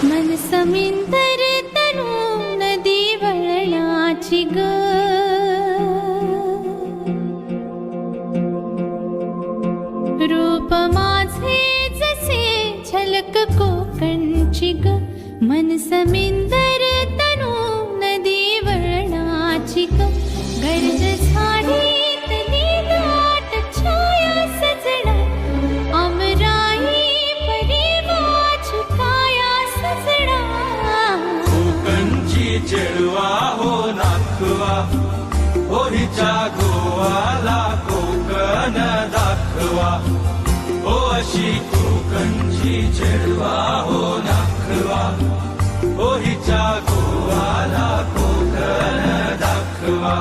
मन समिंदर तनु नदी वळणाची ग, रूप माझे जसे झलक कोकणची ग. मन समिंदर तनु नदी वळणाची ग, गर्द झाडीतली दाट छाया सजना, अमराई परी माझी काया सजना. कोकणची चेडवा हो नाखवा, हो हिच्या गोवाला कोकण दाखवा. हो अशी कोकणची चेडवा हो नाखवा, हो हिच्या गोवाला कोकण दाखवा.